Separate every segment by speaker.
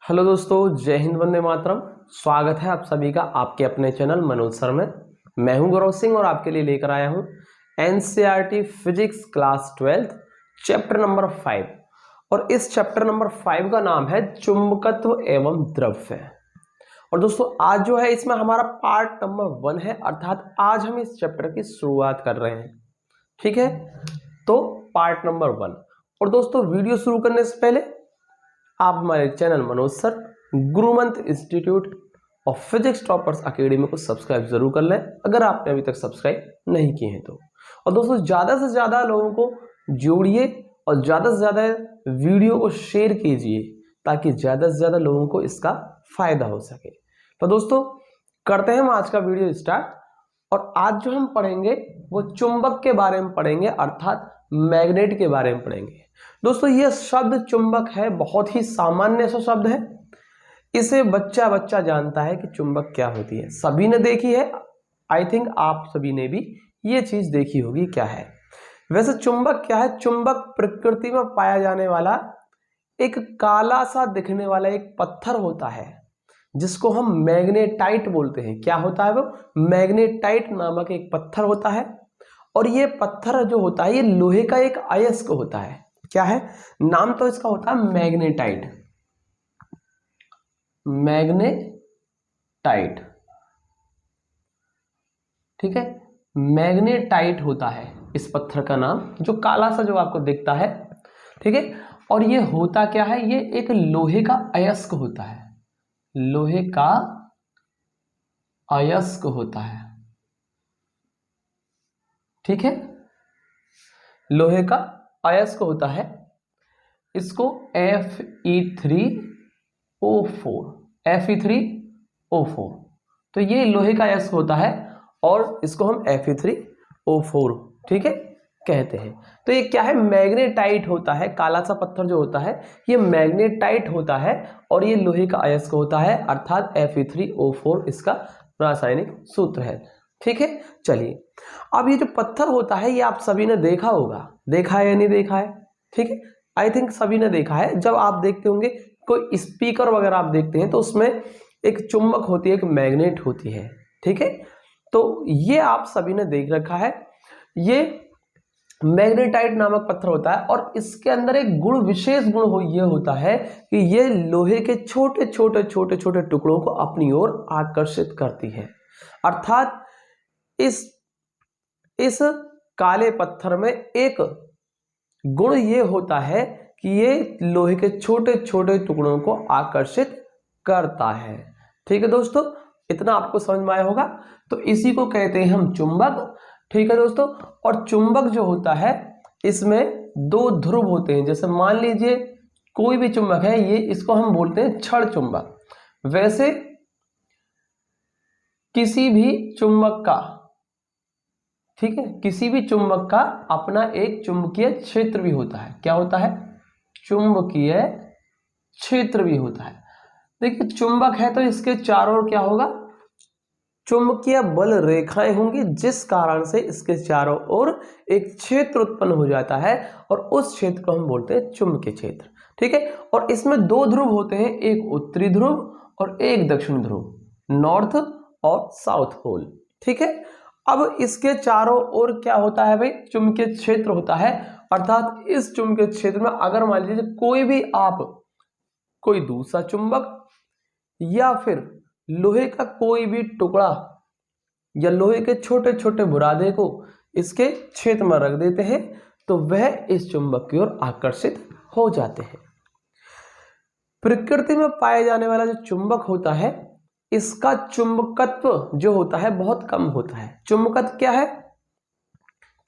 Speaker 1: Hello दोस्तों, जय हिंद, वंदे मातरम। स्वागत है आप सभी का आपके अपने चैनल मनोज सर में। मैं हूं गौरव सिंह और आपके लिए लेकर आया हूं NCERT physics class 12 chapter number 5। और इस चैप्टर नंबर 5 का नाम है चुंबकत्व एवं द्रव्य। और दोस्तों आज जो है इसमें हमारा पार्ट नंबर 1 है, अर्थात आज हम इस चैप्टर की शुरुआत कर रहे हैं। ठीक है, तो पार्ट नंबर 1। और दोस्तों वीडियो शुरू करने से पहले आप हमारे channel Manoj sir गुरुमंत्र institute of physics toppers academy को सब्सक्राइब जरूर कर लें अगर आपने अभी तक सब्सक्राइब नहीं किए हैं तो। और दोस्तों ज़्यादा से ज़्यादा लोगों को जोड़िए और ज़्यादा से ज़्यादा वीडियो को शेयर कीजिए ताकि ज़्यादा से ज़्यादा लोगों को इसका फायदा हो सके। तो दोस्तों करते हैं हम आज का वीडियो स्टार्ट। और आज जो हम पढ़ेंगे वो चुंबक के बारे में पढ़ेंगे, अर्थात मैग्नेट के बारे में पढ़ेंगे। दोस्तों ये शब्द चुंबक है, बहुत ही सामान्य सा शब्द है। इसे बच्चा बच्चा जानता है कि चुंबक क्या होती है, सभी ने देखी है। आई थिंक आप सभी ने भी ये चीज देखी होगी क्या है। वैसे चुंबक क्या है? चुंबक प्रकृति में पाया जाने वाला एक काला सा दिखने वाला एक पत्थर होता है जिसको हम मैग्नेटाइट बोलते हैं। क्या होता है वो? मैग्नेटाइट नामक एक पत्थर होता है। और ये पत्थर जो होता है ये लोहे का एक अयस्क होता है। क्या है नाम? तो इसका होता है मैग्नेटाइट। मैग्नेटाइट, ठीक है, मैग्नेटाइट होता है इस पत्थर का नाम, जो काला सा जो आपको दिखता है। ठीक है, और ये होता क्या है? ये एक लोहे का अयस्क होता है। लोहे का अयस्क होता है, ठीक है, लोहे का अयस्क होता है। इसको Fe3O4 तो ये लोहे का अयस्क होता है और इसको हम Fe3O4, ठीक है, कहते हैं। तो ये क्या है? मैग्नेटाइट होता है। काला सा पत्थर जो होता है ये मैग्नेटाइट होता है और ये लोहे का अयस्क होता है, अर्थात Fe3O4 इसका रासायनिक सूत्र है। ठीक है, चलिए अब ये जो पत्थर होता है ये आप सभी ने देखा होगा, देखा है या नहीं देखा है? ठीक है, आई थिंक सभी ने देखा है। जब आप देखते होंगे कोई स्पीकर वगैरह आप देखते हैं तो उसमें एक चुंबक होती है, एक मैग्नेट होती है। ठीक है, तो ये आप सभी ने देख रखा है। ये मैग्नेटाइट नामक पत्थर होता है और इसके अंदर एक गुण, विशेष गुण ये होता है कि ये लोहे के छोटे छोटे छोटे छोटे टुकड़ों को अपनी ओर आकर्षित करती है। अर्थात इस काले पत्थर में एक गुण ये होता है कि ये लोहे के छोटे छोटे टुकड़ों को आकर्षित करता है। ठीक है दोस्तों, इतना आपको समझ में आया होगा। तो इसी को कहते हैं हम चुंबक। ठीक है दोस्तों, और चुंबक जो होता है इसमें दो ध्रुव होते हैं। जैसे मान लीजिए कोई भी चुंबक है, ये इसको हम बोलते हैं क्षण चुंबक। वैसे किसी भी चुंबक का, ठीक है, किसी भी चुंबक का अपना एक चुंबकीय क्षेत्र भी होता है। क्या होता है? चुंबकीय क्षेत्र भी होता है। देखिए चुंबक है तो इसके चारों ओर क्या होगा? चुंबकीय बल रेखाएं होंगी, जिस कारण से इसके चारों ओर एक क्षेत्र उत्पन्न हो जाता है और उस क्षेत्र को हम बोलते हैं चुंबकीय क्षेत्र। ठीक है, और इसमें दो ध्रुव होते हैं, एक उत्तरी ध्रुव और एक दक्षिणी ध्रुव, नॉर्थ और साउथ पोल। ठीक है, अब इसके चारों ओर क्या होता है भाई? चुंबकीय क्षेत्र होता है। अर्थात इस चुंबकीय क्षेत्र में अगर मान लीजिए कोई भी आप कोई दूसरा चुंबक या फिर लोहे का कोई भी टुकड़ा या लोहे के छोटे छोटे बुरादे को इसके क्षेत्र में रख देते हैं तो वह इस चुंबक की ओर आकर्षित हो जाते हैं। प्रकृति में पाए जाने वाला जो चुंबक होता है इसका चुंबकत्व जो होता है बहुत कम होता है। चुंबकत्व क्या है?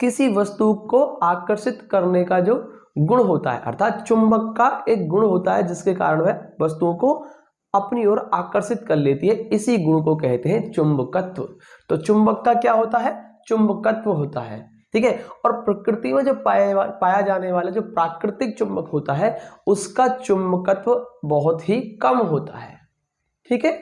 Speaker 1: किसी वस्तु को आकर्षित करने का जो गुण होता है, अर्थात चुंबक का एक गुण होता है जिसके कारण वह वस्तुओं को अपनी ओर आकर्षित कर लेती है। इसी गुण को कहते हैं चुंबकत्व। तो चुंबक का क्या होता है? चुंबकत्व होता है। ठीक है, और प्रकृति में जो पाया जाने वाला जो प्राकृतिक चुंबक होता है उसका चुंबकत्व बहुत ही कम होता है। ठीक है,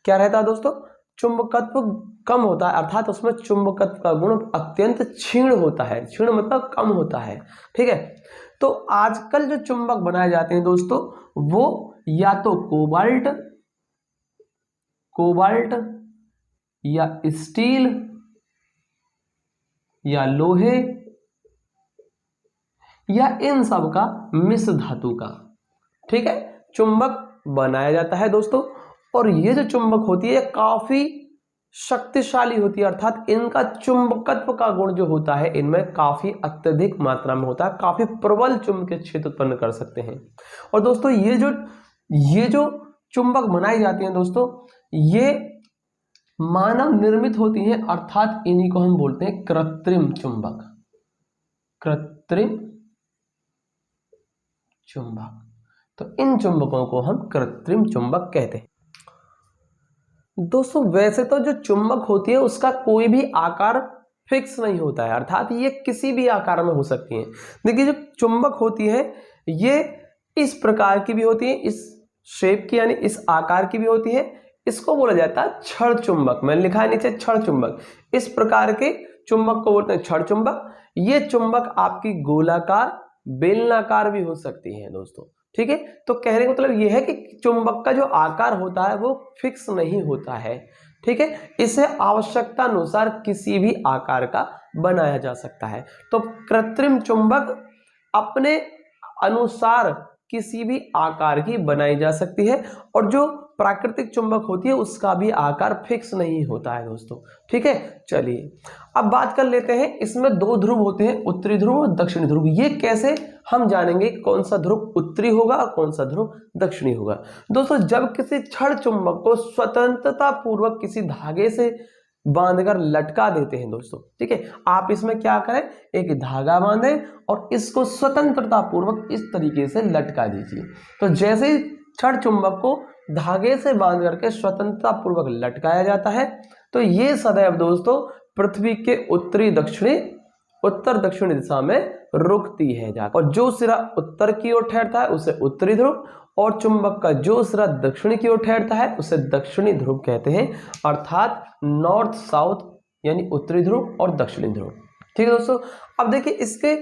Speaker 1: क्या रहता है दोस्तों? चुंबकत्व कम होता है, अर्थात उसमें चुंबकत्व का गुण अत्यंत क्षीण होता है। क्षीण मतलब कम होता है। ठीक है, तो आजकल जो चुंबक बनाए जाते हैं दोस्तों वो या तो कोबाल्ट या स्टील या लोहे या इन सब का मिश्र धातु का, ठीक है, चुंबक बनाया जाता है दोस्तों। और ये जो चुंबक होती है काफी शक्तिशाली होती है, अर्थात इनका चुंबकत्व का गुण जो होता है इनमें काफी अत्यधिक मात्रा में होता है, काफी प्रबल चुंबकीय क्षेत्र उत्पन्न कर सकते हैं। और दोस्तों ये जो चुंबक बनाई जाती हैं दोस्तों, ये मानव निर्मित होती हैं, अर्थात इन्हीं को हम बोलते हैं कृत्रिम चुंबक। कृत्रिम चुंबक, तो इन चुंबकों को हम कृत्रिम चुंबक कहते हैं। दोस्तों वैसे तो जो चुंबक होती है उसका कोई भी आकार फिक्स नहीं होता है, अर्थात ये किसी भी आकार में हो सकती है। देखिए जो चुंबक होती है ये इस प्रकार की भी होती है, इस शेप की यानी इस आकार की भी होती है, इसको बोला जाता है छड़ चुंबक। मैंने लिखा है नीचे छड़ चुंबक। इस प्रकार के चुंबक को बोलते हैं छड़ चुंबक। ये चुंबक आपकी गोलाकार बेलनाकार भी हो सकती है दोस्तों, ठीक है। तो कहने का मतलब यह है कि चुंबक का जो आकार होता है वो फिक्स नहीं होता है, ठीक है, इसे आवश्यकता अनुसार किसी भी आकार का बनाया जा सकता है। तो कृत्रिम चुंबक अपने अनुसार किसी भी आकार की बनाई जा सकती है, और जो प्राकृतिक चुंबक होती है उसका भी आकार फिक्स नहीं होता है दोस्तों, ठीक है। चलिए अब बात कर लेते हैं, इसमें दो ध्रुव होते हैं, उत्तरी ध्रुव और दक्षिणी ध्रुव। ये कैसे हम जानेंगे कौन सा ध्रुव उत्तरी होगा और कौन सा ध्रुव दक्षिणी होगा। दोस्तों जब किसी छड़ चुंबक को स्वतंत्रता पूर्वक किसी धागे से बांधकर लटका देते हैं दोस्तों, ठीक है, आप इसमें क्या करें, एक धागा बांधें और इसको स्वतंत्रता पूर्वक इस तरीके से लटका दीजिए। तो जैसे ही छड़ चुंबक को धागे से बांध करके स्वतंत्रता पूर्वक लटकाया जाता है तो ये सदैव दोस्तों पृथ्वी के उत्तर दक्षिणी दिशा में रुकती है जाकर, और जो सिरा उत्तर की ओर ठहरता है उसे उत्तरी ध्रुव, और चुंबक का जो सिरा दक्षिणी की ओर ठहरता है उसे दक्षिणी ध्रुव कहते हैं, अर्थात नॉर्थ साउथ यानी उत्तरी ध्रुव और दक्षिणी ध्रुव, ठीक है दोस्तों। अब देखिए इसके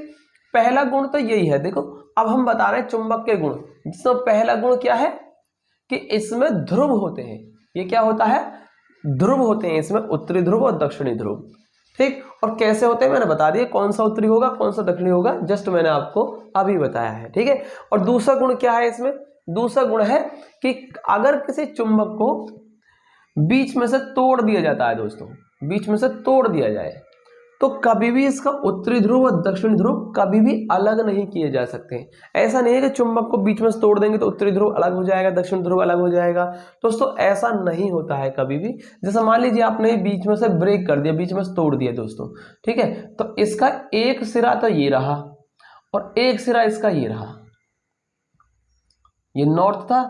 Speaker 1: पहला गुण तो यही है, देखो अब हम बता रहे हैं चुंबक के गुण, जिसमें पहला गुण क्या है कि इसमें ध्रुव होते हैं। ये क्या होता है, ध्रुव होते हैं इसमें, उत्तरी ध्रुव और दक्षिणी ध्रुव, ठीक। और कैसे होते हैं मैंने बता दिया, कौन सा उत्तरी होगा कौन सा दक्षिणी होगा, जस्ट मैंने आपको अभी बताया है, ठीक है। और दूसरा गुण क्या है इसमें, दूसरा गुण है कि अगर किसी चुंबक को बीच में से तोड़ दिया जाता है दोस्तों, बीच में से तोड़ दिया जाए तो कभी भी इसका उत्तरी ध्रुव और दक्षिणी ध्रुव कभी भी अलग नहीं किए जा सकते। ऐसा नहीं है कि चुंबक को बीच में से तोड़ देंगे तो उत्तरी ध्रुव अलग हो जाएगा दक्षिण ध्रुव अलग हो जाएगा, दोस्तों ऐसा नहीं होता है कभी भी। जैसे मान लीजिए आपने बीच में से ब्रेक कर दिया, बीच में से तोड़ दिया दोस्तों, ठीक है, तो इसका एक सिरा तो ये रहा और एक सिरा इसका ये रहा, ये नॉर्थ था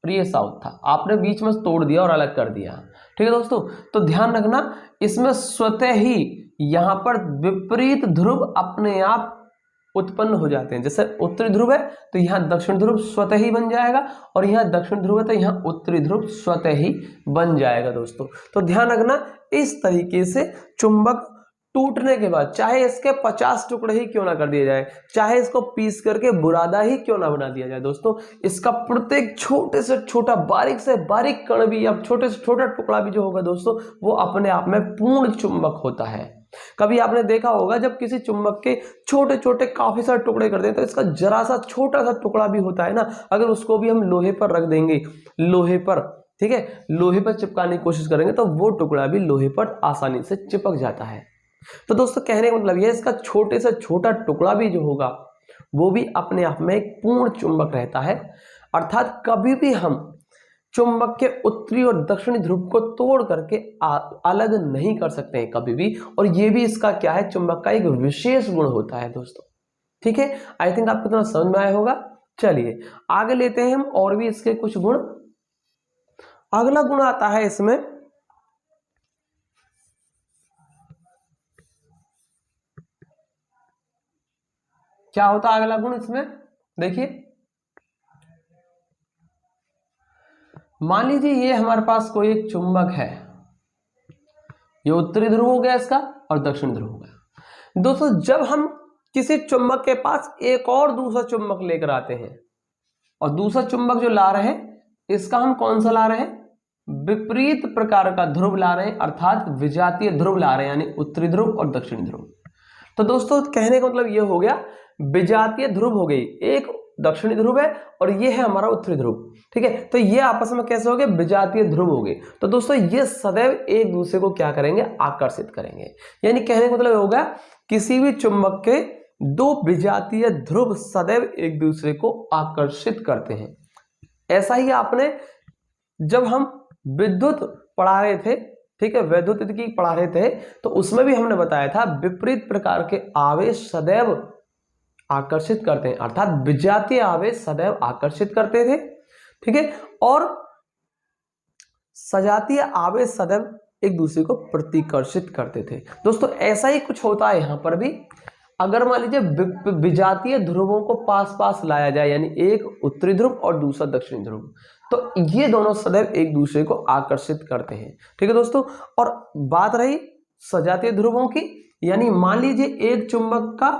Speaker 1: और ये साउथ था, आपने बीच में से तोड़ दिया और अलग कर दिया, ठीक है दोस्तों। तो ध्यान रखना इसमें स्वतः ही यहां पर विपरीत ध्रुव अपने आप उत्पन्न हो जाते हैं। जैसे उत्तरी ध्रुव है तो यहाँ दक्षिण ध्रुव स्वतः ही बन जाएगा, और यहाँ दक्षिण ध्रुव है तो यहाँ उत्तरी ध्रुव स्वतः ही बन जाएगा दोस्तों। तो ध्यान रखना इस तरीके से चुंबक टूटने के बाद चाहे इसके 50 टुकड़े ही क्यों ना कर दिए जाए, चाहे इसको पीस करके बुरादा ही क्यों ना बना दिया जाए दोस्तों, इसका प्रत्येक छोटे से छोटा बारीक से बारीक कण भी या छोटे से छोटा टुकड़ा भी जो होगा दोस्तों वो अपने आप में पूर्ण चुंबक होता है। कभी आपने देखा होगा जब किसी चुंबक के छोटे छोटे काफी सारे टुकड़े कर दें तो इसका जरा सा छोटा सा टुकड़ा भी होता है ना, अगर उसको भी हम लोहे पर रख देंगे, लोहे पर, ठीक है, लोहे पर चिपकाने की कोशिश करेंगे तो वो टुकड़ा भी लोहे पर आसानी से चिपक जाता है। तो दोस्तों कहने का मतलब यह इसका छोटे से छोटा टुकड़ा भी जो होगा वो भी अपने आप में एक पूर्ण चुंबक रहता है, अर्थात कभी भी हम चुंबक के उत्तरी और दक्षिणी ध्रुव को तोड़ करके अलग नहीं कर सकते हैं कभी भी, और ये भी इसका क्या है, चुंबक का एक विशेष गुण होता है दोस्तों, ठीक है। आई थिंक आपको इतना समझ में आया होगा। चलिए आगे लेते हैं हम और भी इसके कुछ गुण। अगला गुण आता है इसमें क्या होता है अगला गुण इसमें, देखिए मान लीजिए ये हमारे पास कोई एक चुंबक है, ये उत्तरी ध्रुव हो गया इसका और दक्षिण ध्रुव हो गया। दोस्तों जब हम किसी चुंबक के पास एक और दूसरा चुंबक लेकर आते हैं और दूसरा चुंबक जो ला रहे हैं इसका हम कौन सा ला रहे हैं, विपरीत प्रकार का ध्रुव ला रहे हैं, अर्थात विजातीय ध्रुव ला रहे हैं, यानी उत्तरी ध्रुव और दक्षिणी ध्रुव। तो दोस्तों कहने का मतलब ये हो गया, विजातीय ध्रुव हो गई, एक दक्षिणी ध्रुव है और ये है हमारा उत्तरी ध्रुव, ठीक है। तो ये आपस में कैसे हो गए, विजातीय ध्रुव हो गए। तो दोस्तों ये सदैव एक दूसरे को क्या करेंगे, आकर्षित करेंगे। यानी कहने का मतलब होगा किसी भी चुंबक के दो विजातीय ध्रुव सदैव एक दूसरे को आकर्षित करते हैं। ऐसा ही आपने जब हम विद्युत पढ़ा रहे थे, ठीक है, वैद्युत की पढ़ा रहे थे, तो उसमें भी हमने बताया था विपरीत प्रकार के आवेश सदैव आकर्षित करते हैं, अर्थात विजातीय आवेश सदैव आकर्षित करते थे, ठीक है, और सजातीय आवेश सदैव एक दूसरे को प्रतिकर्षित करते थे। दोस्तों ऐसा ही कुछ होता है यहां पर भी। अगर मान लीजिए विजातीय ध्रुवों को पास पास लाया जाए, यानी एक उत्तरी ध्रुव और दूसरा दक्षिणी ध्रुव, तो ये दोनों सदैव एक दूसरे को आकर्षित करते हैं, ठीक है दोस्तों। और बात रही सजातीय ध्रुवों की, यानी मान लीजिए एक चुंबक का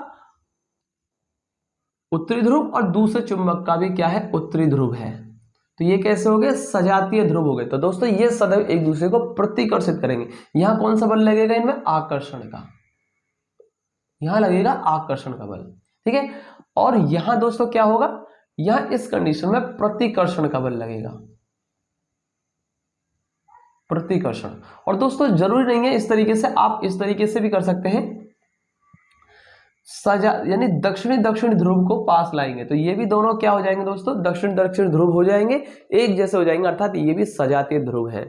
Speaker 1: उत्तरी ध्रुव और दूसरे चुंबक का भी क्या है, उत्तरी ध्रुव है, तो ये कैसे हो गए, सजातीय ध्रुव हो गए। तो दोस्तों ये सदैव एक दूसरे को प्रतिकर्षित करेंगे। यहां कौन सा बल लगेगा इनमें, आकर्षण का, यहां लगेगा आकर्षण का बल, ठीक है। और यहां दोस्तों क्या होगा, यहां इस कंडीशन में प्रतिकर्षण का बल लगेगा, प्रतिकर्षण। और दोस्तों जरूरी नहीं है इस तरीके से, आप इस तरीके से भी कर सकते हैं, यानी दक्षिणी दक्षिणी ध्रुव को पास लाएंगे तो ये भी दोनों क्या हो जाएंगे दोस्तों, दक्षिण दक्षिण ध्रुव हो जाएंगे, एक जैसे हो जाएंगे, अर्थात ये भी सजातीय ध्रुव है।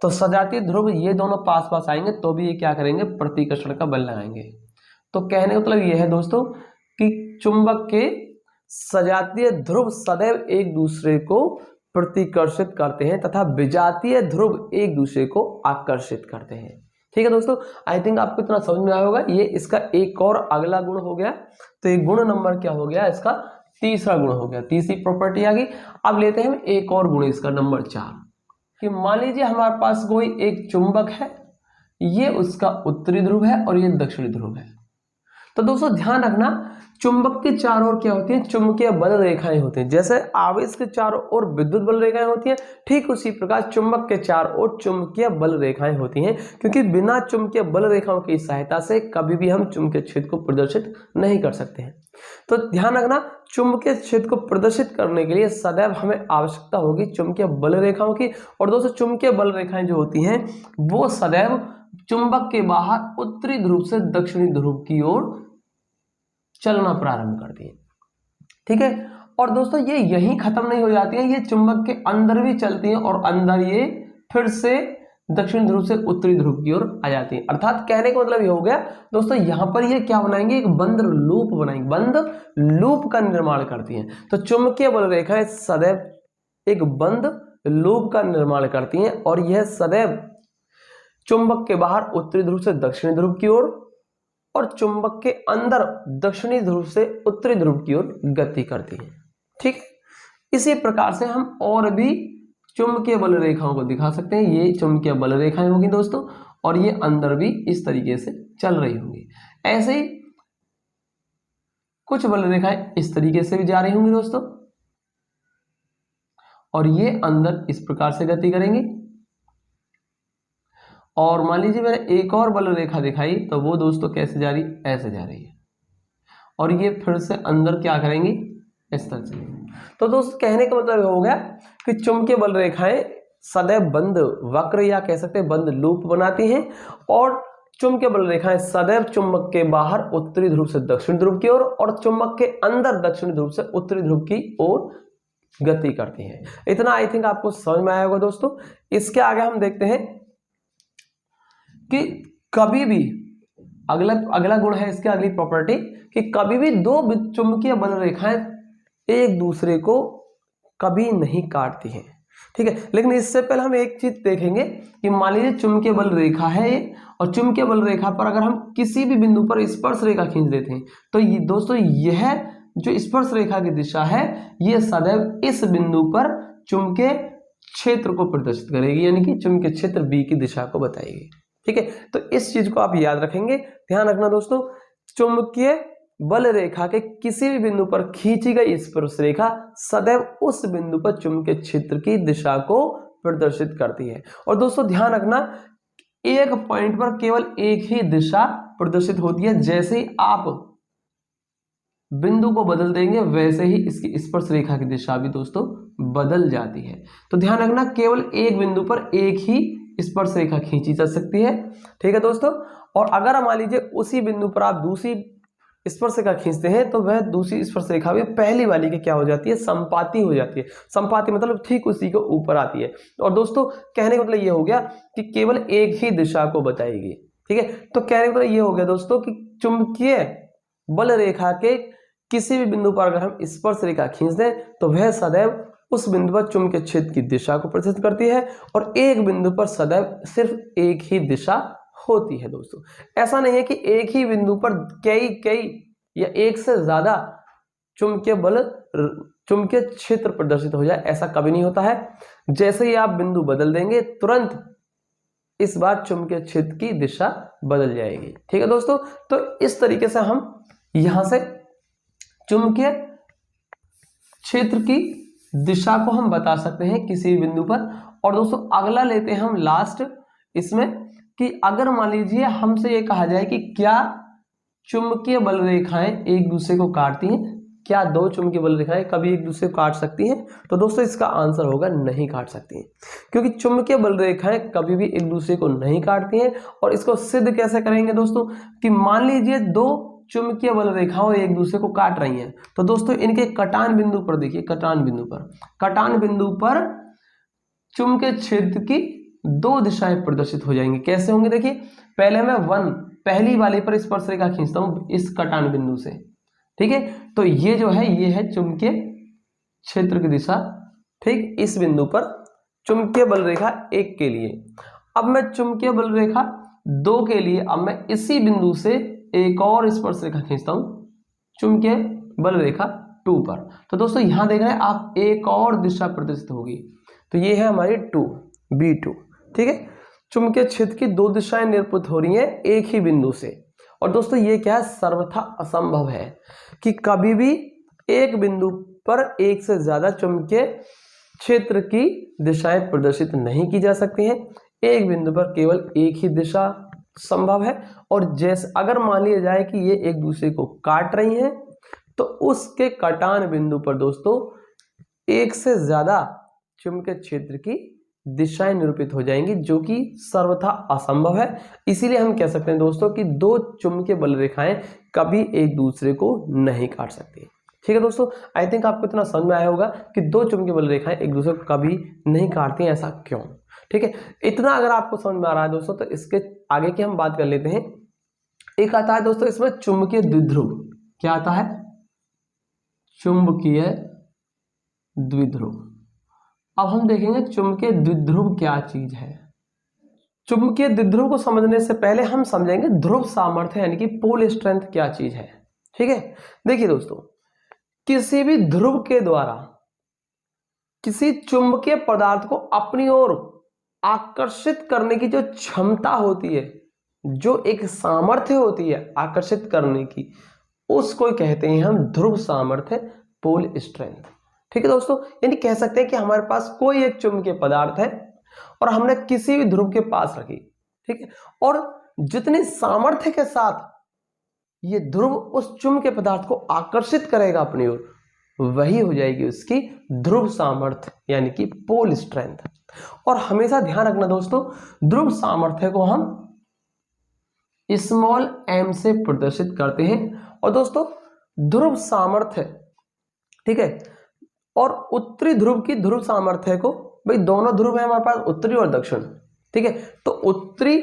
Speaker 1: तो सजातीय ध्रुव ये दोनों पास पास आएंगे तो भी ये क्या करेंगे, प्रतिकर्षण का बल लगाएंगे। तो कहने का मतलब ये है दोस्तों कि चुंबक के सजातीय ध्रुव सदैव एक दूसरे को प्रतिकर्षित करते हैं तथा विजातीय ध्रुव एक दूसरे को आकर्षित करते हैं, ठीक है दोस्तों। आई थिंक आपको इतना समझ में आया होगा। ये इसका एक और अगला गुण हो गया, तो ये गुण नंबर क्या हो गया, इसका तीसरा गुण हो गया, तीसरी प्रॉपर्टी आ गई। अब लेते हैं हम एक और गुण, इसका नंबर 4, कि मान लीजिए हमारे पास कोई एक चुंबक है, ये उसका उत्तरी ध्रुव है और ये दक्षिणी ध्रुव है। तो दोस्तों ध्यान रखना, चुंबक के चारों ओर क्या होती है, चुंबकीय बल रेखाएं होती हैं। जैसे आवेश के चारों ओर विद्युत बल रेखाएं होती हैं, ठीक उसी प्रकार चुंबक के चारों ओर चुंबकीय बल रेखाएं होती हैं, क्योंकि बिना चुंबकीय बल रेखाओं की सहायता से कभी भी हम चुंबकीय क्षेत्र को प्रदर्शित नहीं कर सकते हैं। तो ध्यान रखना, चुंबकीय क्षेत्र को प्रदर्शित करने के लिए सदैव हमें आवश्यकता होगी चुंबकीय बल रेखाओं की। और दोस्तों चुंबकीय बल रेखाएं जो होती हैं वो सदैव चुंबक के बाहर उत्तरी ध्रुव से दक्षिणी ध्रुव की ओर चलना प्रारंभ करती है, ठीक है। और दोस्तों ये यहीं खत्म नहीं हो जाती है, ये चुंबक के अंदर भी चलती हैं और अंदर ये फिर से दक्षिण ध्रुव से उत्तरी ध्रुव की ओर आ जाती है। अर्थात कहने का मतलब ये हो गया दोस्तों, यहां पर ये क्या बनाएंगे, एक बंद लूप बनाएंगे, बंद लूप का निर्माण करती हैं। तो चुंबकीय बल रेखाएं सदैव एक बंद लूप का निर्माण करती हैं और यह सदैव चुंबक के बाहर उत्तरी ध्रुव से दक्षिणी ध्रुव की ओर और चुंबक के अंदर दक्षिणी ध्रुव से उत्तरी ध्रुव की ओर गति करती है, ठीक है। इसी प्रकार से हम और भी चुंबकीय बल रेखाओं को दिखा सकते हैं। ये चुंबकीय बल रेखाएं होंगी दोस्तों और ये अंदर भी इस तरीके से चल रही होंगी। ऐसे ही कुछ बल रेखाएं इस तरीके से भी जा रही होंगी दोस्तों और ये अंदर इस प्रकार से गति करेंगी। और मान लीजिए मैंने एक और बल रेखा दिखाई तो वो दोस्तों कैसे जा रही, ऐसे जा रही है और ये फिर से अंदर क्या करेंगी, इस तरह से। तो दोस्तों कहने का मतलब हो गया कि चुंबकीय बल रेखाएं सदैव बंद वक्र या कह सकते हैं बंद लूप बनाती हैं और चुंबकीय बल रेखाएं सदैव चुंबक के बाहर उत्तरी ध्रुव से दक्षिण ध्रुव की ओर और चुंबक के अंदर दक्षिण ध्रुव से उत्तरी ध्रुव की ओर गति करती हैं। इतना आई थिंक आपको समझ में आया होगा दोस्तों। इसके आगे हम देखते हैं कि कभी भी अगला गुण है इसके, अगली प्रॉपर्टी कि कभी भी दो चुंबकीय बल रेखाएं एक दूसरे को कभी नहीं काटती हैं, ठीक है। लेकिन इससे पहले हम एक चीज देखेंगे कि मान लीजिए चुंबकीय बल रेखा है ये और चुंबकीय बल रेखा पर अगर हम किसी भी बिंदु पर स्पर्श रेखा खींच देते हैं तो ये दोस्तों यह जो स्पर्श रेखा की दिशा है ये सदैव इस बिंदु पर चुंबकीय क्षेत्र को प्रदर्शित करेगी, यानी कि चुंबकीय क्षेत्र बी की दिशा को बताएगी, ठीक है। तो इस चीज को आप याद रखेंगे, ध्यान रखना दोस्तों, चुंबकीय बल रेखा के किसी भी बिंदु पर खींची गई स्पर्श रेखा सदैव उस बिंदु पर चुंबकीय क्षेत्र की दिशा को प्रदर्शित करती है। और दोस्तों ध्यान रखना, एक पॉइंट पर केवल एक ही दिशा प्रदर्शित होती है। जैसे ही आप बिंदु को बदल देंगे वैसे ही इसकी स्पर्श रेखा की दिशा भी दोस्तों बदल जाती है। तो ध्यान रखना, केवल एक बिंदु पर एक ही स्पर्श रेखा खींची जा सकती है। ठीक है दोस्तों। और अगर मान लीजिए उसी बिंदु पर आप दूसरी स्पर्श रेखा खींचते हैं तो वह दूसरी स्पर्श रेखा भी पहली वाली की क्या हो जाती है, संपाती हो जाती है। संपाती मतलब ठीक उसी के ऊपर आती है। और दोस्तों कहने का मतलब ये हो गया कि केवल एक ही दिशा को बताएगी। ठीक है, तो कहने का मतलब ये हो गया दोस्तों कि चुंबकीय बल रेखा के किसी भी बिंदु पर अगर हम स्पर्श रेखा खींच दें तो वह सदैव उस बिंदु पर चुंबकीय क्षेत्र की दिशा को प्रदर्शित करती है। और एक बिंदु पर सदैव सिर्फ एक ही दिशा होती है दोस्तों। ऐसा नहीं है कि एक ही बिंदु पर कई या एक से ज्यादा चुंबकीय क्षेत्र प्रदर्शित हो जाए, ऐसा कभी नहीं होता है। जैसे ही आप बिंदु बदल देंगे तुरंत इस बार चुंबकीय क्षेत्र की दिशा बदल जाएगी। ठीक है दोस्तों, तो इस तरीके से हम यहां से चुंबकीय क्षेत्र की दिशा को हम बता सकते हैं किसी भी बिंदु पर। और दोस्तों अगला लेते हैं हम लास्ट इसमें कि अगर मान लीजिए हमसे ये कहा जाए कि क्या चुंबकीय बल रेखाएं एक दूसरे को काटती हैं, क्या दो चुंबकीय बल रेखाएं कभी एक दूसरे को काट सकती हैं? तो दोस्तों इसका आंसर होगा नहीं काट सकती हैं, क्योंकि चुंबकीय बल रेखाएं कभी भी एक दूसरे को नहीं काटती हैं। और इसको सिद्ध कैसे करेंगे दोस्तों कि मान लीजिए दो चुंबकीय बल रेखाएं एक दूसरे को काट रही हैं, तो दोस्तों इनके कटान बिंदु पर देखिए, कटान बिंदु पर चुंबकीय क्षेत्र की दो दिशाएं प्रदर्शित हो जाएंगी। कैसे होंगे देखिए, पहले मैं पहली वाली पर स्पर्श रेखा खींचता हूं इस कटान बिंदु से। ठीक है, तो ये जो है ये है चुंबकीय क्षेत्र की दिशा। ठीक, इस बिंदु पर चुंबकीय बल रेखा 1 के लिए। अब मैं चुंबकीय बल रेखा 2 के लिए अब मैं इसी बिंदु से एक और स्पर्श रेखा खींचता हूं चुंबकीय बल रेखा 2 पर। तो दोस्तों यहां देख रहे हैं आप एक और दिशा प्रदर्शित होगी, तो ये है हमारी 2 B2। ठीक है, चुंबकीय क्षेत्र की दो दिशाएं निरूपित हो रही हैं एक ही बिंदु से। और दोस्तों ये क्या है, सर्वथा असंभव है कि कभी भी एक बिंदु पर एक से ज्यादा चुंबकीय क्षेत्र की दिशाएं प्रदर्शित नहीं की जा सकती हैं। एक बिंदु पर केवल एक ही दिशा संभव है। और जैसे अगर मान लिया जाए कि ये एक दूसरे को काट रही हैं तो उसके कटान बिंदु पर दोस्तों एक से ज्यादा चुंबकीय क्षेत्र की दिशाएं निरूपित हो जाएंगी, जो कि सर्वथा असंभव है। इसीलिए हम कह सकते हैं दोस्तों कि दो चुंबकीय बल रेखाएं कभी एक दूसरे को नहीं काट सकती। ठीक है दोस्तों, आई थिंक आपको इतना समझ में आया होगा कि दो चुंबकीय बल रेखाएं एक दूसरे को कभी नहीं काटती हैं, ऐसा क्यों। ठीक है, इतना अगर आपको समझ में आ रहा है दोस्तों तो इसके आगे की हम बात कर लेते हैं। एक आता है दोस्तों इसमें चुंबकीय द्विध्रुव। क्या आता है, चुंबकीय द्विध्रुव। अब हम देखेंगे चुंबकीय द्विध्रुव क्या चीज है। चुंबकीय द्विध्रुव को समझने से पहले हम समझेंगे ध्रुव सामर्थ्य यानी कि पोल स्ट्रेंथ क्या चीज है। ठीक है, देखिए दोस्तों, किसी भी ध्रुव के द्वारा किसी चुंबकीय पदार्थ को अपनी ओर आकर्षित करने की जो क्षमता होती है, जो एक सामर्थ्य होती है आकर्षित करने की, उसको कहते हैं हम ध्रुव सामर्थ्य, पोल स्ट्रेंथ। ठीक है दोस्तों, यानी कह सकते हैं कि हमारे पास कोई एक चुंबकीय पदार्थ है और हमने किसी भी ध्रुव के पास रखी। ठीक है, और जितनी सामर्थ्य के साथ ये ध्रुव उस चुंबकीय पदार्थ को आकर्षित करेगा अपनी ओर, वही हो जाएगी उसकी ध्रुव सामर्थ्य यानी कि पोल स्ट्रेंथ। और हमेशा ध्यान रखना दोस्तों, ध्रुव सामर्थ्य को हम स्मॉल m से प्रदर्शित करते हैं। और दोस्तों ध्रुव सामर्थ्य, ठीक है, और उत्तरी ध्रुव की ध्रुव सामर्थ्य को, भाई दोनों ध्रुव है हमारे पास उत्तरी और दक्षिण। ठीक है, तो उत्तरी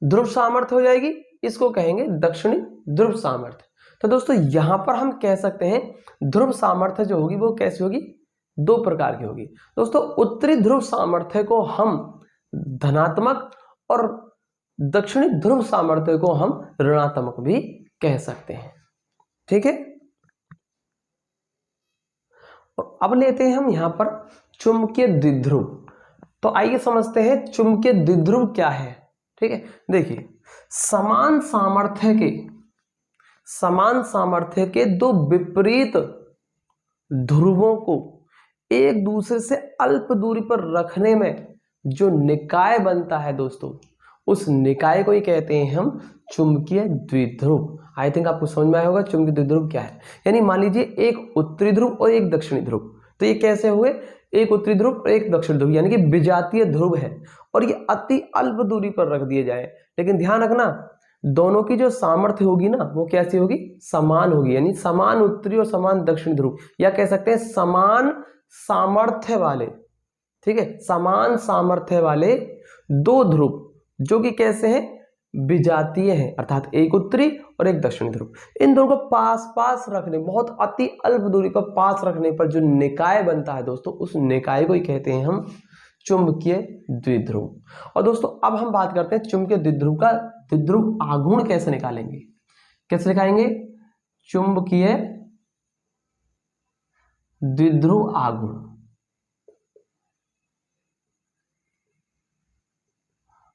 Speaker 1: ध्रुव सामर्थ्य हो जाएगी, इसको कहेंगे दक्षिणी ध्रुव सामर्थ्य। तो दोस्तों यहां पर हम कह सकते हैं ध्रुव सामर्थ्य जो होगी वो कैसी होगी, दो प्रकार की होगी। दोस्तों उत्तरी ध्रुव सामर्थ्य को हम धनात्मक और दक्षिणी ध्रुव सामर्थ्य को हम ऋणात्मक भी कह सकते हैं। ठीक है, और अब लेते हैं हम यहां पर चुंबकीय द्विध्रुव। तो आइए समझते हैं चुंबकीय द्विध्रुव क्या है। ठीक है, देखिए समान सामर्थ्य के समान सामर्थ्य के दो विपरीत ध्रुवों को एक दूसरे से अल्प दूरी पर रखने में जो निकाय बनता है दोस्तों, उस निकाय को ही कहते हैं हम चुंबकीय द्विध्रुव। आई थिंक आपको समझ में आया होगा चुंबकीय द्विध्रुव क्या है। यानी मान लीजिए एक उत्तरी ध्रुव और एक दक्षिणी ध्रुव, तो ये कैसे हुए, एक उत्तरी ध्रुव और एक दक्षिणी ध्रुव, यानी कि विजातीय ध्रुव है और ये अति अल्प दूरी पर रख दिए जाए। लेकिन ध्यान रखना दोनों की जो सामर्थ्य होगी ना वो कैसी होगी, समान होगी, यानी समान उत्तरी और समान दक्षिणी ध्रुव, या कह सकते हैं समान सामर्थ्य वाले, ठीक है, समान सामर्थ्य वाले दो ध्रुव जो कि कैसे हैं, विजातीय हैं, अर्थात एक उत्तरी और एक दक्षिणी ध्रुव। इन दोनों को पास पास रखने, बहुत अति अल्प दूरी पर पास रखने पर जो निकाय बनता है दोस्तों, उस निकाय को ही कहते हैं हम चुंबकीय द्विध्रुव। और दोस्तों अब हम बात करते हैं चुंबकीय द्विध्रुव का द्विध्रुव आघूर्ण कैसे निकालेंगे। कैसे निकालेंगे, चुंबकीय द्विध्रुव आघूर्ण।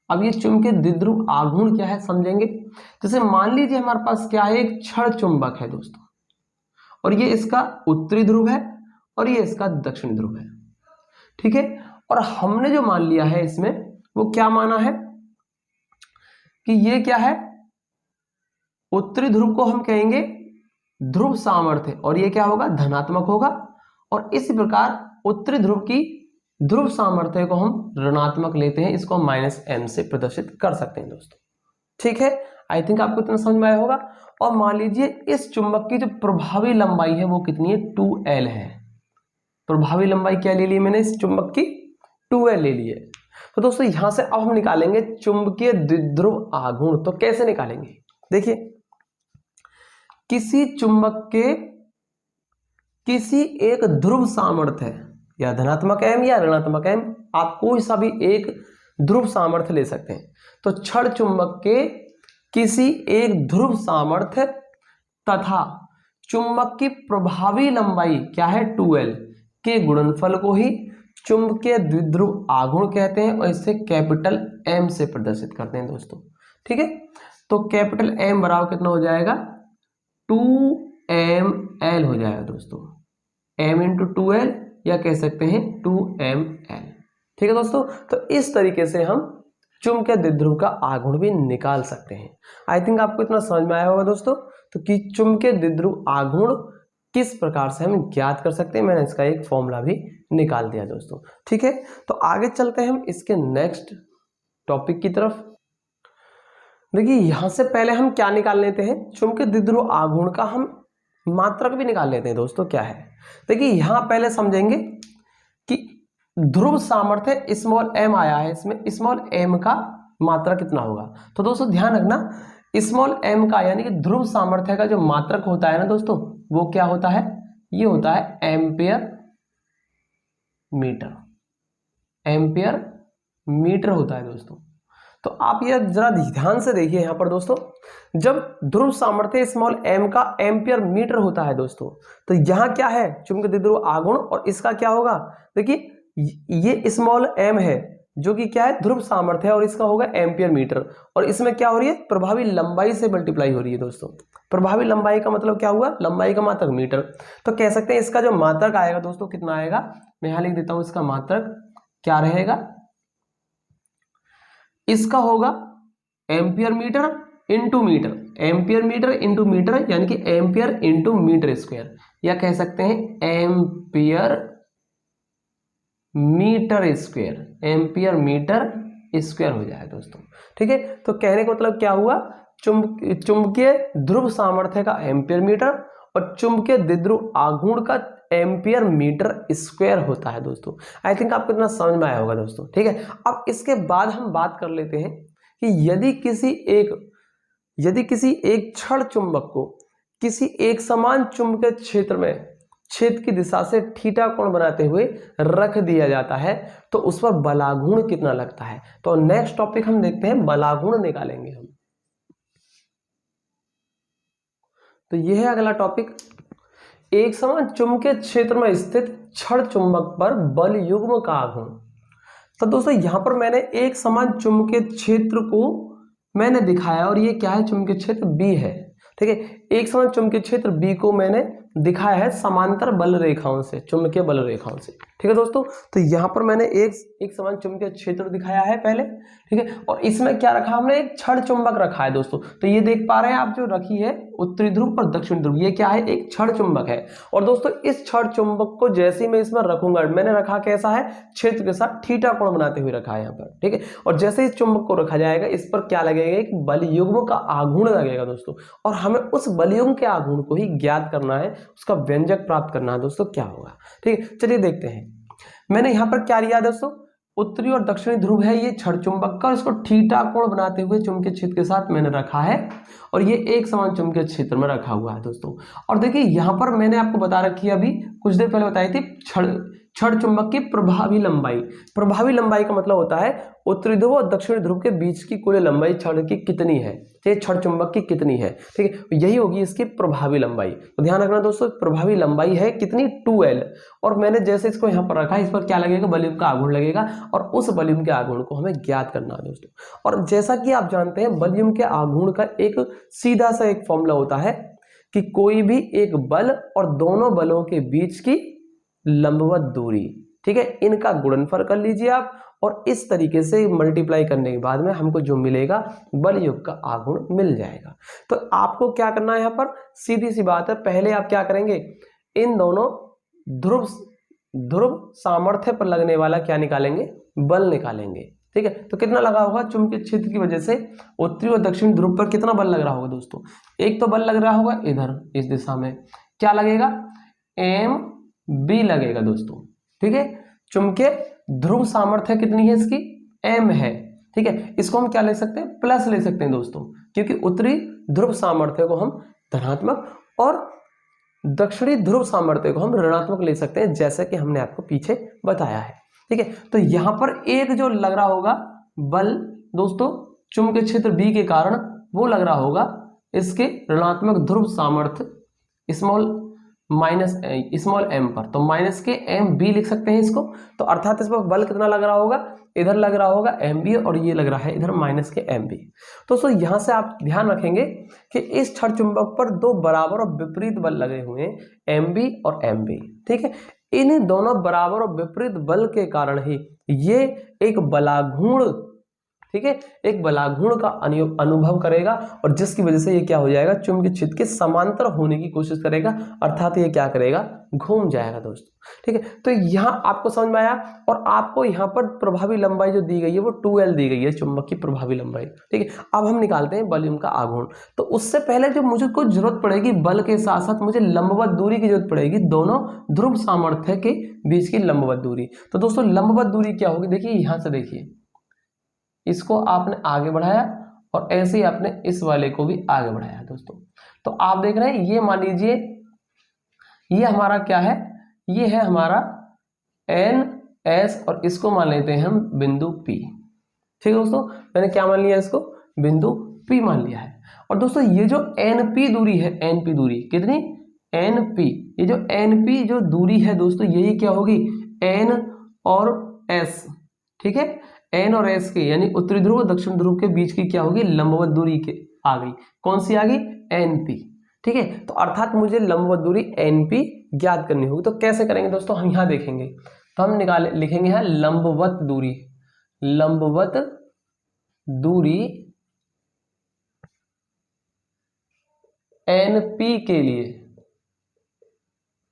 Speaker 1: अब ये चुंबकीय द्विध्रुव आघूर्ण क्या है समझेंगे। जैसे मान लीजिए हमारे पास क्या है, एक क्षण चुंबक है दोस्तों, और ये इसका उत्तरी ध्रुव है और ये इसका दक्षिणी ध्रुव है, ठीक है। और हमने जो मान लिया है इसमें वो क्या माना है कि ये क्या है, उत्तरी ध्रुव को हम कहेंगे ध्रुव सामर्थ्य और ये क्या होगा, धनात्मक होगा, और इसी प्रकार उत्तरी ध्रुव की ध्रुव सामर्थ्य को हम ऋणात्मक लेते हैं, इसको हम -m से प्रदर्शित कर सकते हैं दोस्तों, ठीक है। आई थिंक आपको इतना समझ में आया होगा। और मान लीजिए इस चुंबक की जो प्रभावी लंबाई है वो कितनी है, 2l है। प्रभावी लंबाई क्या ले ली मैंने इस चुंबक की, 2l ले ली है। तो दोस्तों यहां से अब हम निकालेंगे चुंबकीय द्विध्रुव आघूर्ण। तो कैसे निकालेंगे, देखिए किसी चुंबक के किसी एक ध्रुव सामर्थ्य या धनात्मक m या ऋणात्मक m, आप कोई सा भी एक ध्रुव सामर्थ्य ले सकते हैं। तो क्षण चुंबक के किसी एक ध्रुव सामर्थ्य तथा चुंबक की प्रभावी लंबाई क्या है, 2l के गुणनफल को ही चुंबकीय द्विध्रुव आघूर्ण कहते हैं और इसे कैपिटल M से प्रदर्शित करते हैं दोस्तों, ठीक है। तो कैपिटल M बराबर कितना हो जाएगा, 2ml हो जाएगा दोस्तों, m इंटू 2l या कह सकते हैं 2ml, ठीक है दोस्तों। तो इस तरीके से हम चुंबकीय द्विध्रुव का आघूर्ण भी निकाल सकते हैं। आई थिंक आपको इतना समझ में आया होगा दोस्तों, तो कि चुंबकीय द्विध्रुव आघूर्ण किस प्रकार से हम ज्ञात कर सकते हैं, मैंने इसका एक फॉर्मूला भी निकाल दिया दोस्तों, ठीक है। तो आगे चलते हैं हम इसके नेक्स्ट टॉपिक की तरफ। देखिए यहां से पहले हम क्या निकाल लेते हैं, चुंबकीय द्विध्रुव आघूर्ण का हम मात्रक भी निकाल लेते हैं दोस्तों। क्या है, देखिए यहां पहले समझेंगे कि ध्रुव सामर्थ्य स्मॉल m आया है, इसमें स्मॉल m का मात्रक कितना होगा। तो दोस्तों ध्यान रखना, स्मॉल m का यानी कि ध्रुव सामर्थ्य का जो मात्रक होता है ना दोस्तों, वो क्या होता है, ये होता है एम्पियर मीटर। एम्पियर मीटर होता है दोस्तों। तो आप ये जरा ध्यान से देखिए यहाँ पर दोस्तों, जब ध्रुव सामर्थ्य स्मॉल m का एम्पियर मीटर होता है दोस्तों, तो यहाँ क्या है, चुंबकीय द्विध्रुव आघूर्ण, और इसका क्या होगा, देखिए ये स्मॉल m है जो कि क्या है, ध्रुव सामर्थ्य है, और इसका होगा एम्पियर मीटर, और इसमें क्या हो रही है, प्रभावी लंबाई से मल्टीप्लाई हो रही है दोस्तों। प्रभावी लंबाई का मतलब क्या हुआ, लंबाई का मात्रक मीटर। तो कह सकते हैं इसका जो मात्रक आएगा दोस्तों कितना आएगा, मैं यहाँ लिख देता हूँ, इसका मात्रक क्या रहेगा, इसका होगा ampere metre into metre, ampere metre into metre, यानी कि एम्पियर इंटू मीटर स्क्वायर, या कह सकते हैं ampere metre square, ampere metre square हो जाएगा दोस्तों, ठीक है। तो कहने का मतलब क्या हुआ, चुंबकीय ध्रुव सामर्थ्य का एम्पियर मीटर और चुंबकीय द्विध्रुव आघूर्ण का एम्पियर मीटर स्क्वायर होता है दोस्तों। आई थिंक आपको इतना समझ में आया होगा दोस्तों, ठीक है। अब इसके बाद हम बात कर लेते हैं कि यदि किसी एक क्षण चुंबक को किसी एक समान चुंबकीय क्षेत्र में क्षेत्र की दिशा से थीटा कोण बनाते हुए रख दिया जाता है तो उस पर बलाघूर्ण कितना लगता है। तो नेक्स्ट टॉपिक हम देखते हैं, बलाघूर्ण निकालेंगे हम। तो यह है अगला टॉपिक, एक समान चुंबकीय क्षेत्र में स्थित क्षण चुंबक पर बल युग्म का आघूर्ण। तो दोस्तों यहां पर मैंने एक समान चुंबकीय क्षेत्र को मैंने दिखाया, और ये क्या है, चुंबकीय क्षेत्र B है, ठीक है। एक समान चुंबकीय क्षेत्र बी को मैंने दिखाया है समांतर बल रेखाओं से, चुंबकीय बल रेखाओं से। ठीक है दोस्तों, तो यहाँ पर मैंने एक समान चुंबकीय क्षेत्र दिखाया है पहले। ठीक है, और इसमें क्या रखा हमने, एक छड़ चुंबक रखा है दोस्तों। तो ये देख पा रहे हैं आप, जो रखी है उत्तरी ध्रुव और दक्षिण ध्रुव, ये क्या है, एक छड़ चुंबक है। और दोस्तों इस छड़ चुंबक को जैसे मैं इसमें रखूंगा, मैंने रखा कैसा है, क्षेत्र के साथ थीटा कोण बनाते हुए रखा है यहाँ पर। ठीक है, और जैसे इस चुंबक को रखा जाएगा, इस पर क्या लगेगा, एक बल युग्म का आघूर्ण लगेगा दोस्तों। और हमें उस बल युग्म के आघूर्ण को ही ज्ञात करना है, उसका व्यंजक प्राप्त करना है दोस्तों, क्या होगा। ठीक है, चलिए देखते हैं। मैंने यहाँ पर क्या लिया दोस्तों, उत्तरी और दक्षिणी ध्रुव है ये छड़ चुंबक का, इसको थीटा कोण बनाते हुए चुंबकीय क्षेत्र के साथ मैंने रखा है, और ये एक समान चुंबकीय क्षेत्र में रखा हुआ है दोस्तों। और देखिए यहाँ पर मैंने आपको बता रखी है, अभी कुछ देर पहले बताई थी, छड़ चुंबक की प्रभावी लंबाई। प्रभावी लंबाई का मतलब होता है उत्तरी ध्रुव और दक्षिणी ध्रुव के बीच की कुल लंबाई छड़ की कितनी है, छड़ चुंबक की कितनी है। ठीक है, यही होगी इसकी प्रभावी लंबाई। तो ध्यान रखना दोस्तों, प्रभावी लंबाई है कितनी, 2L। और मैंने जैसे इसको यहाँ पर रखा है, इस पर क्या लगेगा, बलयुग्म का आघूर्ण लगेगा, और उस बलयुग्म के आघूर्ण को हमें ज्ञात करना है दोस्तों। और जैसा कि आप जानते हैं, बलयुग्म के आघूर्ण का एक सीधा सा एक फॉर्मूला होता है कि कोई भी एक बल और दोनों बलों के बीच की लंबवत दूरी, ठीक है, इनका गुणनफल कर लीजिए आप, और इस तरीके से मल्टीप्लाई करने के बाद में हमको जो मिलेगा, बल युग्म का आघूर्ण मिल जाएगा। तो आपको क्या करना है, यहाँ पर सीधी सी बात है, पहले आप क्या करेंगे, इन दोनों ध्रुव सामर्थ्य पर लगने वाला क्या निकालेंगे, बल निकालेंगे। ठीक है, तो कितना लगा होगा, चुंबकीय क्षेत्र की वजह से उत्तरी और दक्षिण ध्रुव पर कितना बल लग रहा होगा दोस्तों। एक तो बल लग रहा होगा इधर इस दिशा में, क्या लगेगा, MB लगेगा दोस्तों। ठीक है, चुंबकीय ध्रुव सामर्थ्य कितनी है इसकी, M है। ठीक है, इसको हम क्या ले सकते हैं, प्लस ले सकते हैं दोस्तों, क्योंकि उत्तरी ध्रुव सामर्थ्य को हम धनात्मक और दक्षिणी ध्रुव सामर्थ्य को हम ऋणात्मक ले सकते हैं, जैसे कि हमने आपको पीछे बताया है। ठीक है, तो यहां पर एक जो लग रहा होगा बल दोस्तों चुंबकीय क्षेत्र B के कारण, वो लग रहा होगा इसके ऋणात्मक ध्रुव सामर्थ्य स्मॉल m पर, तो माइनस के MB लिख सकते हैं इसको। तो अर्थात इस पर बल कितना लग रहा होगा, इधर लग रहा होगा MB, और ये लग रहा है इधर माइनस के MB। तो दोस्तों यहां से आप ध्यान रखेंगे कि इस छड़ चुंबक पर दो बराबर और विपरीत बल लगे हुए हैं, MB और MB। ठीक है, इन दोनों बराबर और विपरीत बल के कारण ही ये एक बलाघूर्ण, ठीक है, एक बलाघूर्ण का अनुभव करेगा, और जिसकी वजह से ये क्या हो जाएगा, चुंबकीय क्षेत्र के समांतर होने की कोशिश करेगा, अर्थात ये क्या करेगा, घूम जाएगा दोस्तों। ठीक है, तो यहाँ आपको समझ में आया, और आपको यहाँ पर प्रभावी लंबाई जो दी गई है वो 2L दी गई है, चुंबक की प्रभावी लंबाई। ठीक है, अब हम निकालते हैं बलयुग्म का आघूर्ण। तो उससे पहले जो मुझे कुछ जरूरत पड़ेगी, बल के साथ साथ मुझे लंबवत दूरी की जरूरत पड़ेगी, दोनों ध्रुव सामर्थ्य के बीच की लंबवत दूरी। तो दोस्तों लंबवत दूरी क्या होगी, देखिए यहाँ से देखिए, इसको आपने आगे बढ़ाया और ऐसे ही आपने इस वाले को भी आगे बढ़ाया दोस्तों। तो आप देख रहे हैं, ये मान लीजिए ये हमारा क्या है, ये है हमारा NS, और इसको मान लेते हैं हम बिंदु P। ठीक है दोस्तों, मैंने क्या मान लिया, इसको बिंदु P मान लिया है। और दोस्तों ये जो NP दूरी है, NP दूरी कितनी, NP, ये जो NP जो दूरी है दोस्तों, यही क्या होगी, N और S। ठीक है, N और S के यानी उत्तरी ध्रुव और दक्षिण ध्रुव के बीच की क्या होगी, लंबवत दूरी के आ गई, कौन सी आ गई, NP। ठीक है, तो अर्थात मुझे लंबवत दूरी NP ज्ञात करनी होगी। तो कैसे करेंगे दोस्तों, हम यहाँ देखेंगे, तो हम लिखेंगे यहाँ लंबवत दूरी, लंबवत दूरी NP के लिए।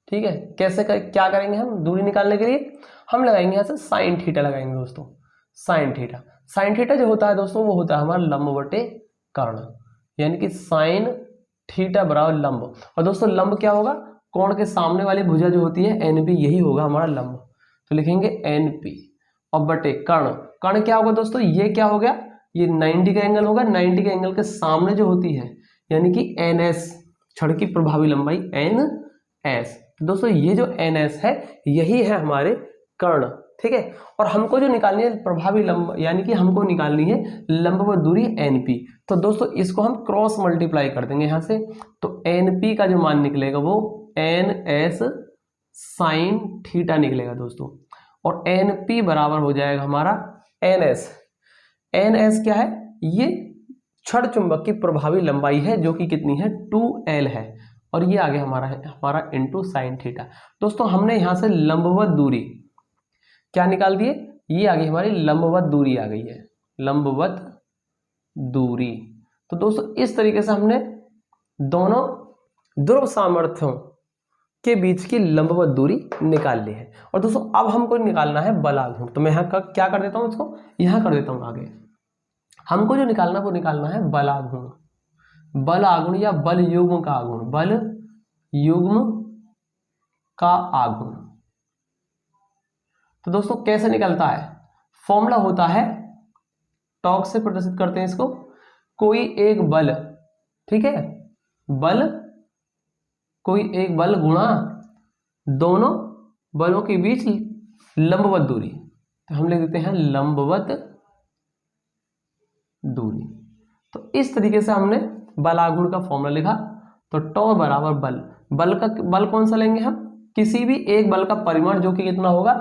Speaker 1: ठीक है, कैसे क्या करेंगे हम, दूरी निकालने के लिए हम लगाएंगे यहाँ से साइन थीटा लगाएंगे दोस्तों, साइन थीटा। साइन थीटा जो होता है दोस्तों, वो होता है हमारा लंब बटे कर्ण, यानी कि साइन थीटा बराबर लंब। और दोस्तों लंब क्या होगा, कोण के सामने वाली भुजा जो होती है NP, यही होगा हमारा लंब। तो लिखेंगे NP और बटे कर्ण। कर्ण क्या होगा दोस्तों, ये क्या हो गया, ये 90 का एंगल होगा, 90 के एंगल के सामने जो होती है यानी कि NS, छड़ की प्रभावी लंबाई NS। तो दोस्तों ये जो NS है यही है हमारे कर्ण। ठीक है, और हमको जो निकालनी है प्रभावी लंब, यानी कि हमको निकालनी है लंबवत दूरी NP। तो दोस्तों इसको हम क्रॉस मल्टीप्लाई कर देंगे यहाँ से, तो NP का जो मान निकलेगा वो NS साइन थीटा निकलेगा दोस्तों, और NP बराबर हो जाएगा हमारा NS। NS क्या है, ये छड़ चुंबक की प्रभावी लंबाई है जो कि कितनी है 2l है, और ये आगे हमारा इंटू साइन थीटा। दोस्तों हमने यहां से लंबवत दूरी क्या निकाल दिए, ये आगे हमारी लंबवत दूरी आ गई है, लंबवत दूरी। तो दोस्तों इस तरीके से हमने दोनों ध्रुव सामर्थ्यों के बीच की लंबवत दूरी निकाल ली है। और दोस्तों अब हमको निकालना है बल आघूर्ण, तो मैं यहाँ क्या कर देता हूँ, इसको यहाँ कर देता हूँ आगे। हमको जो निकालना वो निकालना है बल आघूर्ण, बल आघूर्ण या बल युग्म का आघूर्ण, बल युग्म का आघूर्ण। तो दोस्तों कैसे निकलता है, फॉर्मूला होता है, टॉर्क से प्रदर्शित करते हैं इसको, कोई एक बल, ठीक है, बल, कोई एक बल गुणा दोनों बलों के बीच लंबवत दूरी, तो हम लिख देते हैं लंबवत दूरी। तो इस तरीके से हमने बल आघूर्ण का फॉर्मूला लिखा। तो टॉ बराबर बल कौन सा लेंगे हम, किसी भी एक बल का परिमाण जो कि कितना होगा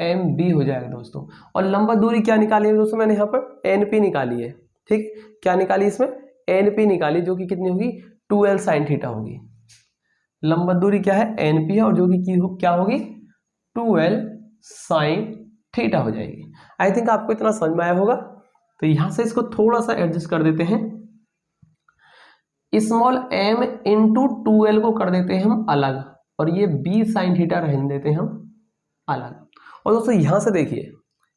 Speaker 1: mb हो जाएगा दोस्तों। और लंबवत दूरी क्या निकाली है दोस्तों, मैंने यहाँ पर np निकाली है, ठीक, क्या निकाली इसमें np निकाली, जो कि कितनी होगी 2l sin थीटा होगी। लंबवत दूरी क्या है np है, और जो कि क्या होगी 2l sin थीटा हो जाएगी। आई थिंक आपको इतना समझ में आया होगा। तो यहां से इसको थोड़ा सा एडजस्ट कर देते हैं, स्मॉल m इंटू 2l को कर देते हैं हम अलग, और ये b sin थीटा रहने देते हैं हम अलग। और दोस्तों यहां से देखिए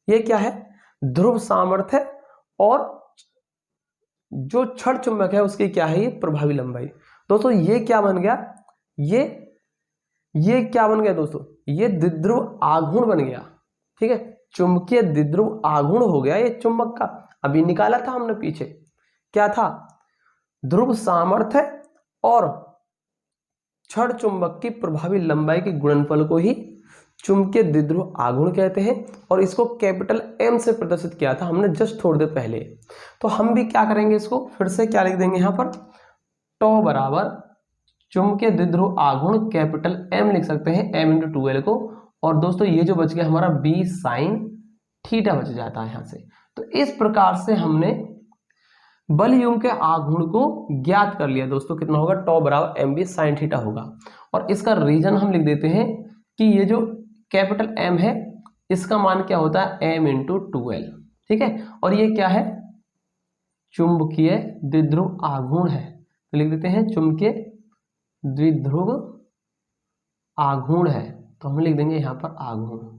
Speaker 1: ये क्या है, ध्रुव सामर्थ्य और जो छड़ चुंबक है उसकी क्या है ये प्रभावी लंबाई। दोस्तों ये क्या बन गया, ये क्या बन गया दोस्तों, ये द्विध्रुव आघूर्ण बन गया, ठीक है, चुंबकीय द्विध्रुव आघूर्ण हो गया ये चुंबक का। अभी निकाला था हमने पीछे, क्या था, ध्रुव सामर्थ्य और छड़ चुंबक की प्रभावी लंबाई के गुणनफल को ही चुंबकीय द्विध्रुव आघूर्ण कहते हैं, और इसको कैपिटल M से प्रदर्शित किया था हमने जस्ट थोड़ी देर पहले। तो हम भी क्या करेंगे, इसको फिर से क्या लिख देंगे यहाँ पर, टॉ बराबर चुंबकीय द्विध्रुव आघूर्ण कैपिटल M लिख सकते हैं, m इंटू 2l को, और दोस्तों ये जो बच गया हमारा b sin थीटा बच जाता है यहाँ से। तो इस प्रकार से हमने बल युग्म के आघूर्ण को ज्ञात कर लिया दोस्तों, कितना होगा टॉ बराबर mb sin थीटा होगा। और इसका रीजन हम लिख देते हैं कि ये जो कैपिटल M है इसका मान क्या होता है m इंटू 2l, ठीक है, और ये क्या है चुंबकीय द्विध्रुव आघूर्ण है, तो लिख देते हैं चुंबकीय द्विध्रुव आघूर्ण है, तो हम लिख देंगे यहाँ पर आघूर्ण,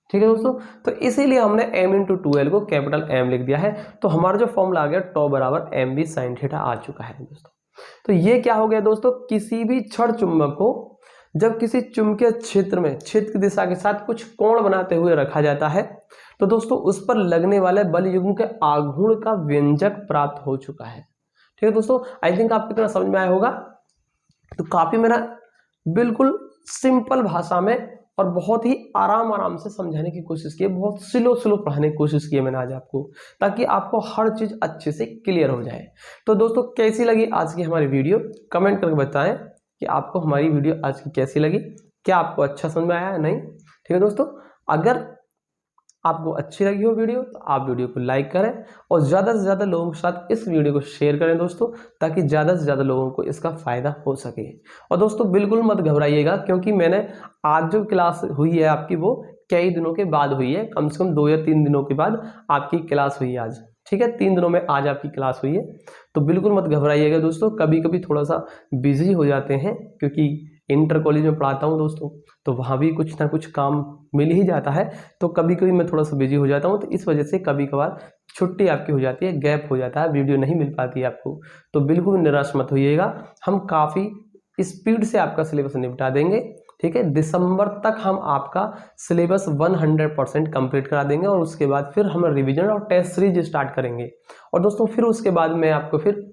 Speaker 1: ठीक है दोस्तों। तो इसीलिए हमने m इंटू 2l को कैपिटल M लिख दिया है। तो हमारा जो फॉर्मूला आ गया टॉ बराबर mb sin थीटा आ चुका है दोस्तों। तो ये क्या हो गया दोस्तों, किसी भी छड़ चुंबक को जब किसी चुंबकीय क्षेत्र में क्षेत्र की दिशा के साथ कुछ कोण बनाते हुए रखा जाता है, तो दोस्तों उस पर लगने वाले बल युग्म के आघूर्ण का व्यंजक प्राप्त हो चुका है, ठीक है दोस्तों। आई थिंक आपको इतना समझ में आया होगा। तो काफी मेरा बिल्कुल सिंपल भाषा में और बहुत ही आराम से समझाने की कोशिश की है, बहुत स्लो पढ़ाने की कोशिश की है मैंने आज आपको, ताकि आपको हर चीज अच्छे से क्लियर हो जाए। तो दोस्तों कैसी लगी आज की हमारी वीडियो, कमेंट करके बताएं कि आपको हमारी वीडियो आज की कैसी लगी, क्या आपको अच्छा समझ में आया है नहीं, ठीक है दोस्तों। अगर आपको अच्छी लगी हो वीडियो तो आप वीडियो को लाइक करें और ज़्यादा से ज़्यादा लोगों के साथ इस वीडियो को शेयर करें दोस्तों, ताकि ज़्यादा से ज़्यादा लोगों को इसका फ़ायदा हो सके। और दोस्तों बिल्कुल मत घबराइएगा, क्योंकि मैंने आज जो क्लास हुई है आपकी वो कई दिनों के बाद हुई है, कम से कम 2 या 3 दिनों के बाद आपकी क्लास हुई है आज, ठीक है, 3 दिनों में आज आपकी क्लास हुई है। तो बिल्कुल मत घबराइएगा दोस्तों, कभी कभी थोड़ा सा बिजी हो जाते हैं, क्योंकि इंटर कॉलेज में पढ़ाता हूँ दोस्तों, तो वहाँ भी कुछ ना कुछ काम मिल ही जाता है, तो कभी कभी मैं थोड़ा सा बिजी हो जाता हूँ, तो इस वजह से कभी कभार छुट्टी आपकी हो जाती है, गैप हो जाता है, वीडियो नहीं मिल पाती है आपको। तो बिल्कुल निराश मत होइएगा, हम काफ़ी स्पीड से आपका सिलेबस निपटा देंगे, ठीक है। दिसंबर तक हम आपका सिलेबस 100% कंप्लीट करा देंगे, और उसके बाद फिर हम रिवीजन और टेस्ट सीरीज स्टार्ट करेंगे। और दोस्तों फिर उसके बाद मैं आपको फिर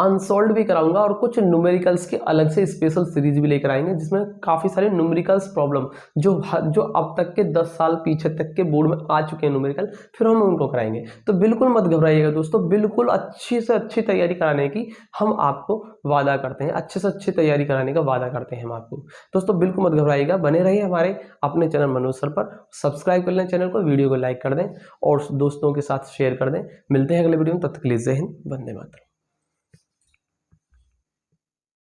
Speaker 1: अनसॉल्व्ड भी कराऊंगा और कुछ न्यूमेरिकल्स के अलग से स्पेशल सीरीज भी लेकर आएंगे जिसमें काफ़ी सारे न्यूमेरिकल्स प्रॉब्लम जो अब तक के 10 साल पीछे तक के बोर्ड में आ चुके हैं न्यूमेरिकल, फिर हम उनको कराएंगे। तो बिल्कुल मत घबराइएगा दोस्तों, बिल्कुल अच्छी से अच्छी तैयारी कराने की हम आपको वादा करते हैं, अच्छे से अच्छी तैयारी कराने का वादा करते हैं हम आपको। दोस्तों बिल्कुल मत घबराइएगा, बने रहिए हमारे अपने चैनल मनोज सर पर। सब्सक्राइब कर लें चैनल को, वीडियो को लाइक कर दें और दोस्तों के साथ शेयर कर दें। मिलते हैं अगले वीडियो में, तब तक के लिए जय हिंद, वंदे मातरम।